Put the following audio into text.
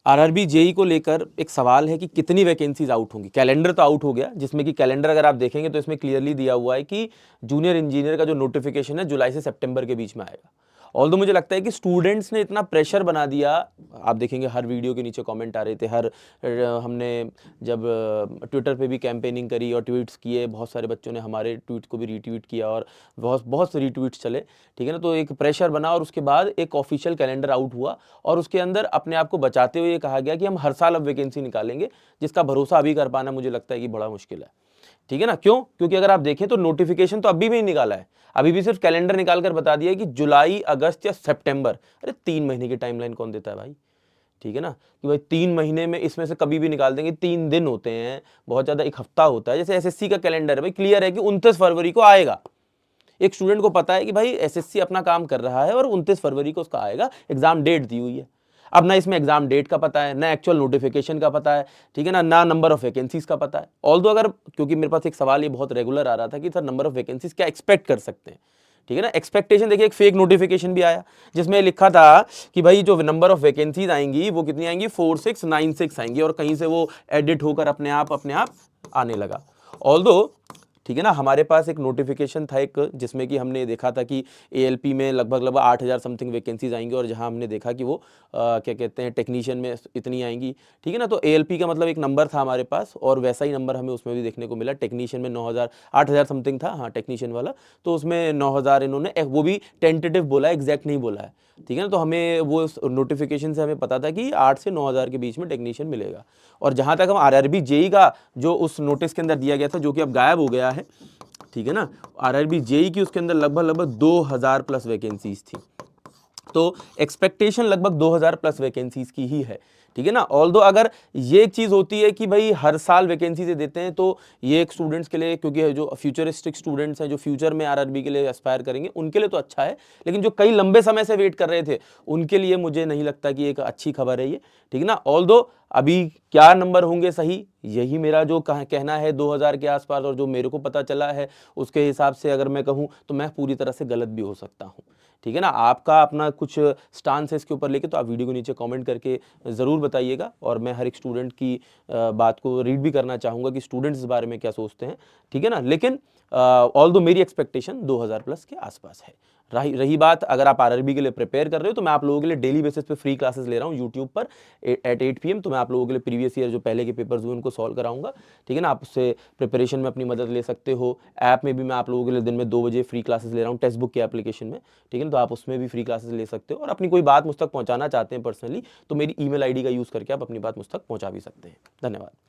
RRB JE को लेकर एक सवाल है कि कितनी वैकेंसीज आउट होंगी। कैलेंडर तो आउट हो गया, जिसमें कि कैलेंडर अगर आप देखेंगे तो इसमें क्लियरली दिया हुआ है कि जूनियर इंजीनियर का जो नोटिफिकेशन है जुलाई से सितंबर के बीच में आएगा। ऑल्दो मुझे लगता है कि स्टूडेंट्स ने इतना प्रेशर बना दिया, आप देखेंगे हर वीडियो के नीचे कमेंट आ रहे थे, हमने जब ट्विटर पे भी कैंपेनिंग करी और ट्वीट्स किए, बहुत सारे बच्चों ने हमारे ट्वीट को भी रीट्वीट किया और बहुत बहुत से रीट्वीट्स चले, ठीक है ना। तो एक प्रेशर बना और उसके बाद एक ऑफिशियल कैलेंडर आउट हुआ और उसके अंदर अपने आप को बचाते हुए ये कहा गया कि हम हर साल अब वैकेंसी निकालेंगे, जिसका भरोसा अभी कर पाना मुझे लगता है कि बड़ा मुश्किल है, ठीक है ना। क्यों? क्योंकि अगर आप देखें तो नोटिफिकेशन तो अभी भी नहीं निकाला है, अभी भी सिर्फ कैलेंडर निकाल कर बता दिया है कि जुलाई, अगस्त या सितंबर। अरे 3 महीने की टाइमलाइन कौन देता है भाई, ठीक है ना। कि भाई 3 महीने में इसमें से कभी भी निकाल देंगे, 3 दिन होते हैं, बहुत ज्यादा एक हफ्ता होता है। जैसे एसएससी का कैलेंडर है भाई, क्लियर है कि 29 फरवरी को आएगा। एक स्टूडेंट को पता है कि भाई एसएससी अपना काम कर रहा है और 29 फरवरी को उसका आएगा, एग्जाम डेट दी हुई है। अब ना इसमें एग्जाम डेट का पता है, ना एक्चुअल नोटिफिकेशन का पता है, ठीक है ना नंबर ऑफ वैकेंसीज का पता है। ऑल्दो अगर, क्योंकि मेरे पास एक सवाल ये बहुत रेगुलर आ रहा था कि सर नंबर ऑफ वैकेंसीज क्या एक्सपेक्ट कर सकते हैं, ठीक है ना। एक्सपेक्टेशन देखिए, एक फेक नोटिफिकेशन भी आया जिसमें लिखा था कि भाई जो नंबर ऑफ वैकेंसीज आएंगी वो कितनी आएंगी, 4696 आएंगी, और कहीं से वो एडिट होकर अपने आप आने लगा। ऑल्दो, ठीक है ना, हमारे पास एक नोटिफिकेशन था एक, जिसमें कि हमने देखा था कि एएलपी में लगभग 8000 समथिंग वैकेंसीज आएंगी, और जहां हमने देखा कि वो क्या कहते हैं टेक्नीशियन में इतनी आएंगी, ठीक है ना। तो एएलपी का मतलब एक नंबर था हमारे पास, और वैसा ही नंबर हमें उसमें भी देखने को मिला। टेक्नीशियन में 9000 8000 समथिंग था, हाँ टेक्नीशियन वाला, तो उसमें 9000 इन्होंने वो भी टेंटेटिव बोला, एग्जैक्ट नहीं बोला है, ठीक है ना। तो हमें वो नोटिफिकेशन से हमें पता था कि 8 से 9000 के बीच में टेक्नीशियन मिलेगा। और जहां तक हम आरआरबी जेई का जो उस नोटिस के अंदर दिया गया था, जो कि अब गायब हो गया है, ठीक है ना, आरआरबी जेई की उसके अंदर लगभग 2000 प्लस वैकेंसीज थी। तो एक्सपेक्टेशन लगभग 2000 प्लस वैकेंसीज की ही है, ठीक है ना। ऑल्दो अगर ये एक चीज होती है कि भाई हर साल वैकेंसी से देते हैं, तो ये एक स्टूडेंट्स के लिए, क्योंकि जो फ्यूचरिस्टिक स्टूडेंट्स हैं जो फ्यूचर में आरआरबी के लिए एस्पायर करेंगे, उनके लिए तो अच्छा है, लेकिन जो कई लंबे समय से वेट कर रहे थे उनके लिए मुझे नहीं लगता कि एक अच्छी खबर है ये, ठीक है ना। ऑल्दो अभी क्या नंबर होंगे सही, यही मेरा जो कहना है 2000 के आसपास, और जो मेरे को पता चला है उसके हिसाब से अगर मैं कहूं तो मैं पूरी तरह से गलत भी हो सकता हूं, ठीक है ना। आपका अपना कुछ स्टांस है इसके ऊपर लेके, तो आप वीडियो के नीचे कमेंट करके ज़रूर बताइएगा, और मैं हर एक स्टूडेंट की बात को रीड भी करना चाहूँगा कि स्टूडेंट्स इस बारे में क्या सोचते हैं, ठीक है ना। लेकिन ऑल्दो मेरी एक्सपेक्टेशन 2000 प्लस के आसपास है। रही बात, अगर आप आरआरबी के लिए प्रिपेयर कर रहे हो, तो मैं आप लोगों के लिए डेली बेसिस पे फ्री क्लासेस ले रहा हूँ यूट्यूब पर एट 8 PM। तो मैं आप लोगों के लिए प्रीवियस ईयर जो पहले के पेपर्स हुए उनको सॉल्व कराऊंगा, ठीक है ना। आप उससे प्रिपरेशन में अपनी मदद ले सकते हो। ऐप में भी मैं आप लोगों के लिए दिन में 2 बजे फ्री क्लासेस ले रहा हूँ टेक्स्ट बुक के एप्लीकेशन में, ठीक है ना। तो आप उसमें भी फ्री क्लासेस ले सकते हो, और अपनी कोई बात मुझ तक पहुंचाना चाहते हैं पर्सनली, तो मेरी ईमेल आईडी का यूज़ करके आप अपनी बात मुझ तक पहुंचा भी सकते हैं। धन्यवाद।